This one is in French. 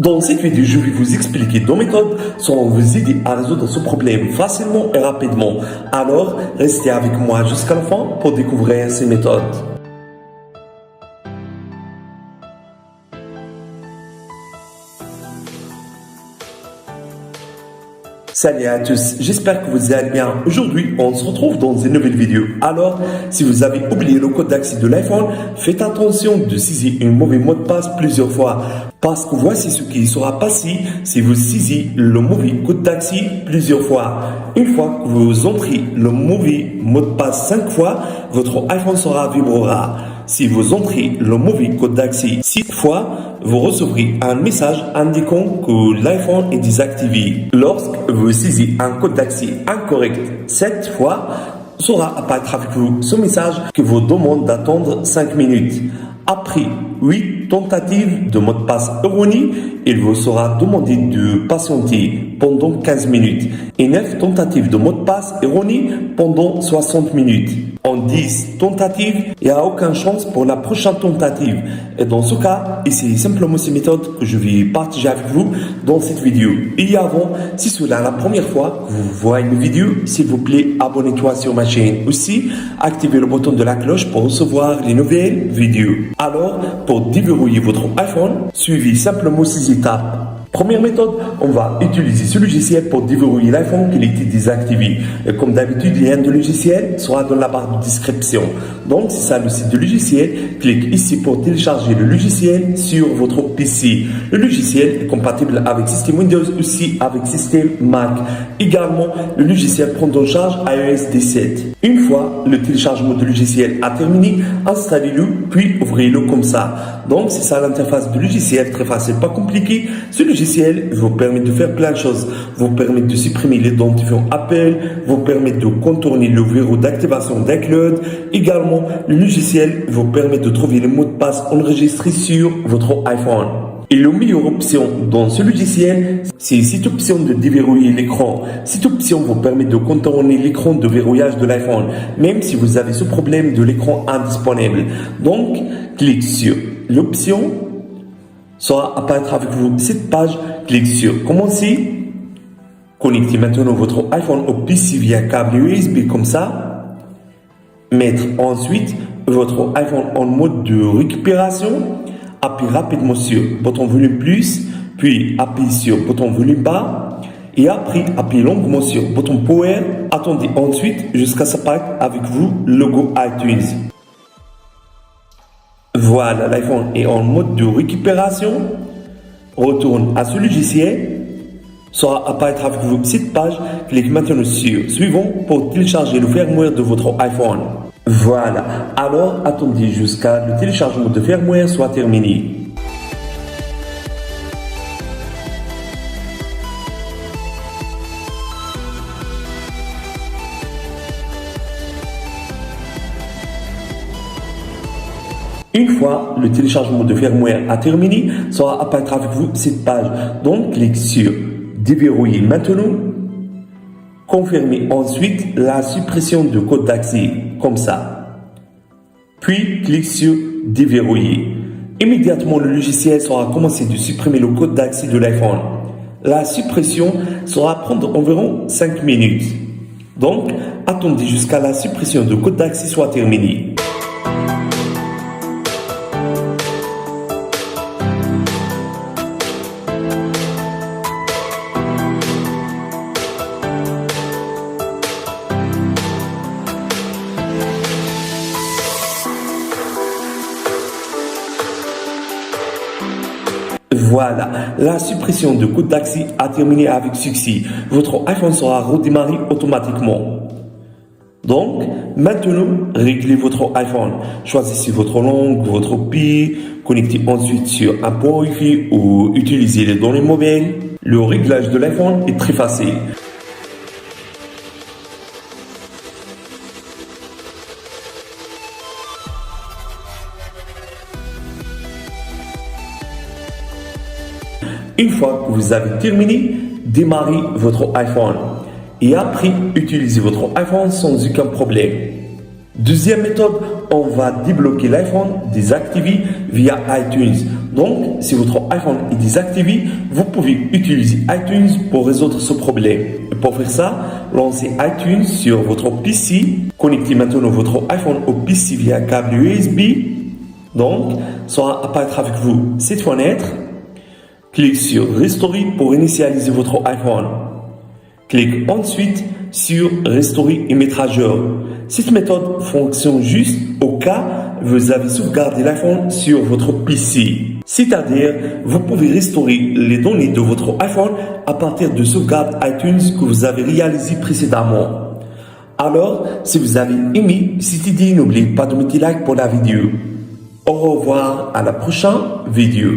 Dans cette vidéo, je vais vous expliquer deux méthodes qui vont vous aider à résoudre ce problème facilement et rapidement. Alors, restez avec moi jusqu'à la fin pour découvrir ces méthodes. Salut à tous, j'espère que vous allez bien. Aujourd'hui, on se retrouve dans une nouvelle vidéo. Alors, si vous avez oublié le code d'accès de l'iPhone, faites attention de saisir un mauvais mot de passe plusieurs fois. Parce que voici ce qui sera passé si vous saisissez le mauvais code d'accès plusieurs fois. Une fois que vous entrez le mauvais mot de passe 5 fois, votre iPhone vibrera. Si vous entrez le mauvais code d'accès 6 fois, vous recevrez un message indiquant que l'iPhone est désactivé. Lorsque vous saisissez un code d'accès incorrect 7 fois, sera apparaître avec vous ce message qui vous demande d'attendre 5 minutes. Après 8 tentatives de mot de passe erroné, il vous sera demandé de patienter pendant 15 minutes et 9 tentatives de mot de passe erroné pendant 60 minutes. En 10 tentatives, il n'y a aucune chance pour la prochaine tentative. Et dans ce cas, c'est simplement ces méthodes que je vais partager avec vous dans cette vidéo. Et avant, si c'est la première fois que vous voyez une vidéo, s'il vous plaît, abonnez-toi sur ma chaîne. Aussi, activez le bouton de la cloche pour recevoir les nouvelles vidéos. Alors, pour déverrouiller votre iPhone, suivez simplement ces étapes. Première méthode, on va utiliser ce logiciel pour déverrouiller l'iPhone qui était désactivé. Et comme d'habitude, le lien de logiciel sera dans la barre de description. Donc, c'est ça le site de logiciel. Cliquez ici pour télécharger le logiciel sur votre PC. Le logiciel est compatible avec système Windows, aussi avec système Mac. Également, le logiciel prend en charge iOS 17. Une fois le téléchargement du logiciel a terminé, installez-le puis ouvrez-le comme ça. Donc, c'est ça l'interface du logiciel, très facile, pas compliqué. Ce logiciel vous permet de faire plein de choses. Vous permet de supprimer l'identifiant Apple, vous permet de contourner le verrou d'activation d'iCloud. Également, le logiciel vous permet de trouver les mots de passe enregistrés sur votre iPhone. Et la meilleure option dans ce logiciel, c'est cette option de déverrouiller l'écran. Cette option vous permet de contourner l'écran de verrouillage de l'iPhone, même si vous avez ce problème de l'écran indisponible. Donc, cliquez sur l'option, sera apparaître avec vous cette page, cliquez sur Commencer. Connectez maintenant votre iPhone au PC via câble USB comme ça. Mettre ensuite votre iPhone en mode de récupération. Appuyez rapidement sur bouton volume plus, puis appuyez sur bouton volume bas, et après appuyez longuement sur bouton power. Attendez ensuite jusqu'à ce qu'apparaisse avec vous le logo iTunes. Voilà, l'iPhone est en mode de récupération. Retourne à ce logiciel. Sera apparaître avec vous cette page. Cliquez maintenant sur suivant pour télécharger le firmware de votre iPhone. Voilà, alors attendez jusqu'à le téléchargement de firmware soit terminé. Une fois le téléchargement de firmware a terminé, sera apparaître avec vous cette page. Donc, cliquez sur Déverrouiller maintenant. Confirmez ensuite la suppression de code d'accès, comme ça. Puis, cliquez sur Déverrouiller. Immédiatement, le logiciel sera commencé de supprimer le code d'accès de l'iPhone. La suppression sera prendre environ 5 minutes. Donc, attendez jusqu'à la suppression de code d'accès soit terminée. Voilà, la suppression de code d'accès a terminé avec succès. Votre iPhone sera redémarré automatiquement. Donc, maintenant, réglez votre iPhone. Choisissez votre langue, votre pays, connectez ensuite sur un point Wi-Fi ou utilisez les données mobiles. Le réglage de l'iPhone est très facile. Une fois que vous avez terminé, démarrez votre iPhone et après utilisez votre iPhone sans aucun problème. Deuxième méthode, on va débloquer l'iPhone désactivé via iTunes. Donc, si votre iPhone est désactivé, vous pouvez utiliser iTunes pour résoudre ce problème. Et pour faire ça, lancez iTunes sur votre PC. Connectez maintenant votre iPhone au PC via câble USB. Donc, soit apparaître avec vous cette fenêtre. Cliquez sur Restaurer pour initialiser votre iPhone. Cliquez ensuite sur Restaurer et mettre à jour. Cette méthode fonctionne juste au cas où vous avez sauvegardé l'iPhone sur votre PC. C'est-à-dire, vous pouvez restaurer les données de votre iPhone à partir de sauvegarde iTunes que vous avez réalisé précédemment. Alors, si vous avez aimé cette idée, n'oubliez pas de mettre like pour la vidéo. Au revoir, à la prochaine vidéo.